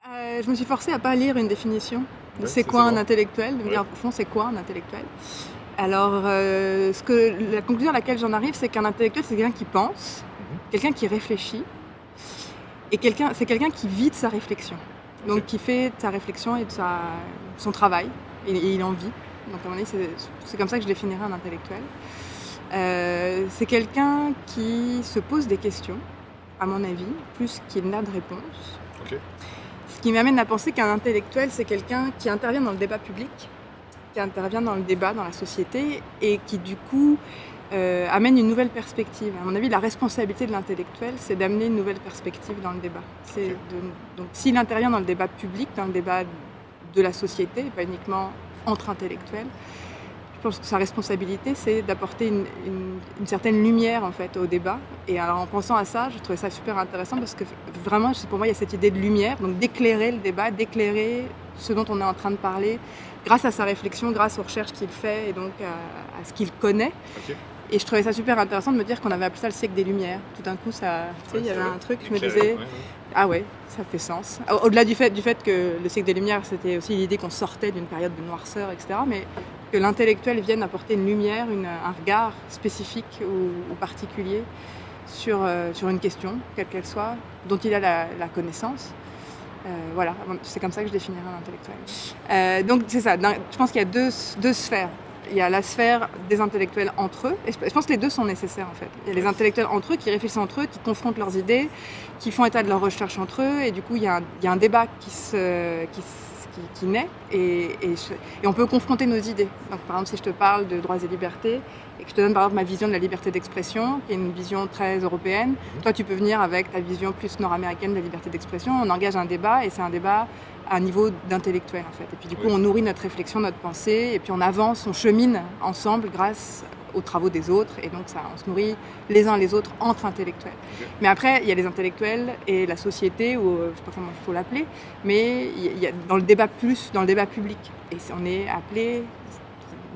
Je me suis forcée à pas lire une définition de Ouais, c'est ça quoi c'est un bon. intellectuel, de me Ouais. dire au fond c'est quoi un intellectuel. Alors, la conclusion à laquelle j'en arrive, c'est qu'un intellectuel, c'est quelqu'un qui pense, Mmh. quelqu'un qui réfléchit et c'est quelqu'un qui vit de sa réflexion. OK. Donc qui fait de sa réflexion et de son travail et il en vit. Donc à un moment donné, c'est comme ça que je définirais un intellectuel. C'est quelqu'un qui se pose des questions, à mon avis, plus qu'il n'a de réponses. OK. Ce qui m'amène à penser qu'un intellectuel, c'est quelqu'un qui intervient dans le débat public, qui intervient dans le débat, dans la société, et qui du coup amène une nouvelle perspective. À mon avis, la responsabilité de l'intellectuel, c'est d'amener une nouvelle perspective dans le débat. OK. Donc s'il intervient dans le débat public, dans le débat de la société, et pas uniquement entre intellectuels, je pense que sa responsabilité, c'est d'apporter une certaine lumière en fait au débat. Et alors en pensant à ça, je trouvais ça super intéressant parce que vraiment, pour moi, il y a cette idée de lumière, donc d'éclairer le débat, d'éclairer ce dont on est en train de parler, grâce à sa réflexion, grâce aux recherches qu'il fait et donc à ce qu'il connaît. OK. Et je trouvais ça super intéressant de me dire qu'on avait appelé ça le siècle des Lumières. Tout d'un coup, ça, tu sais, Ouais, il y c'est avait vrai. un truc, je me Éclairé, disais, ouais, ouais. ah ouais, ça fait sens. Au-delà du fait que le siècle des Lumières, c'était aussi l'idée qu'on sortait d'une période de noirceur, etc. Mais que l'intellectuel vienne apporter une lumière, un regard spécifique ou particulier sur une question, quelle qu'elle soit, dont il a la connaissance. Voilà, c'est comme ça que je définirais un intellectuel. Donc c'est ça, je pense qu'il y a deux sphères. Il y a la sphère des intellectuels entre eux, et je pense que les deux sont nécessaires en fait. Il y a les intellectuels entre eux qui réfléchissent entre eux, qui confrontent leurs idées, qui font état de leurs recherches entre eux, et du coup il y a un débat qui naît, et on peut confronter nos idées. Donc par exemple si je te parle de droits et libertés, et que je te donne par exemple ma vision de la liberté d'expression, qui est une vision très européenne, toi tu peux venir avec ta vision plus nord-américaine de la liberté d'expression, on engage un débat, et c'est un débat à un niveau d'intellectuel en fait. Et puis du coup Oui. on nourrit notre réflexion, notre pensée, et puis on avance, on chemine ensemble grâce aux travaux des autres, et donc ça, on se nourrit les uns les autres entre intellectuels. OK. Mais après, il y a les intellectuels et la société, ou je sais pas comment il faut l'appeler, mais il y a dans le débat public. Et on est appelé,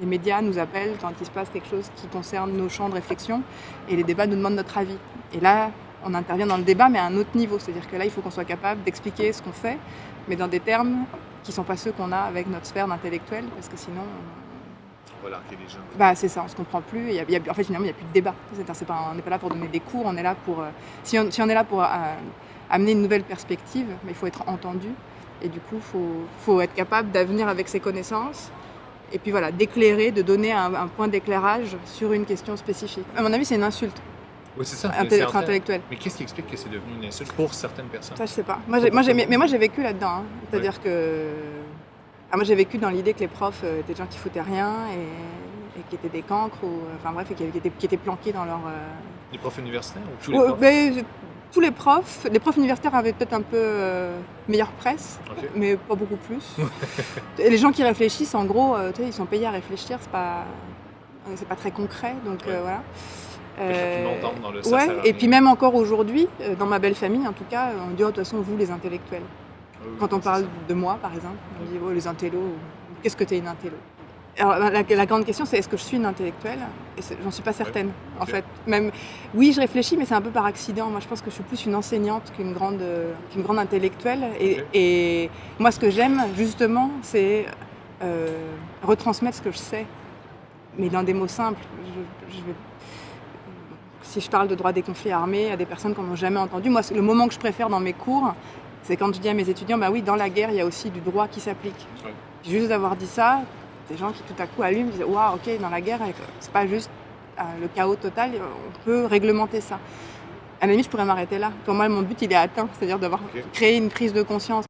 les médias nous appellent quand il se passe quelque chose qui concerne nos champs de réflexion, et les débats nous demandent notre avis. Et là, on intervient dans le débat, mais à un autre niveau. C'est-à-dire que là, il faut qu'on soit capable d'expliquer ce qu'on fait, mais dans des termes qui ne sont pas ceux qu'on a avec notre sphère d'intellectuels, parce que sinon, On va larguer les gens. bah, c'est ça, on ne se comprend plus. En fait, finalement, il n'y a plus de débat. On n'est pas là pour donner des cours, on est là pour... si on est là pour amener une nouvelle perspective, mais il faut être entendu. Et du coup, faut être capable d'avenir avec ses connaissances. Et puis voilà, d'éclairer, de donner un point d'éclairage sur une question spécifique. À mon avis, c'est une insulte, Oui, c'est ça. être intellectuel. Mais qu'est-ce qui explique que c'est devenu une insulte pour certaines personnes? Ça, je sais pas. Pourquoi? Mais moi, j'ai vécu là-dedans. Hein. C'est-à-dire que... moi, j'ai vécu dans l'idée que les profs étaient des gens qui foutaient rien et qui étaient des cancres, enfin bref, et qui étaient planqués dans leur... Les profs universitaires ou tous les profs? Tous les profs universitaires avaient peut-être un peu meilleure presse, OK. mais pas beaucoup plus. Et les gens qui réfléchissent, en gros, tu sais, ils sont payés à réfléchir, c'est pas très concret, donc Ouais. voilà. Fait rapidement tombe dans le ça Ouais, sert à et rien. puis même encore aujourd'hui, dans ma belle famille en tout cas, on dit oh, de toute façon vous les intellectuels. Oui, oui, Quand on c'est parle ça. de moi par exemple, on dit oh, les intellos, qu'est-ce que t'es une intello? Alors la grande question c'est est-ce que je suis une intellectuelle? Et j'en suis pas certaine en ok. fait. Même oui je réfléchis mais c'est un peu par accident. Moi je pense que je suis plus une enseignante qu'une grande intellectuelle. Ok. Et moi ce que j'aime justement c'est retransmettre ce que je sais, mais dans des mots simples. Si je parle de droit des conflits armés à des personnes qui n'en ont jamais entendu, moi le moment que je préfère dans mes cours, c'est quand je dis à mes étudiants, bah oui, dans la guerre, il y a aussi du droit qui s'applique. Ouais. Juste d'avoir dit ça, des gens qui tout à coup allument, disent, waouh, ok, dans la guerre, c'est pas juste le chaos total, on peut réglementer ça. À la limite, je pourrais m'arrêter là. Pour moi, mon but, il est atteint, c'est-à-dire d'avoir Ok. créé une prise de conscience.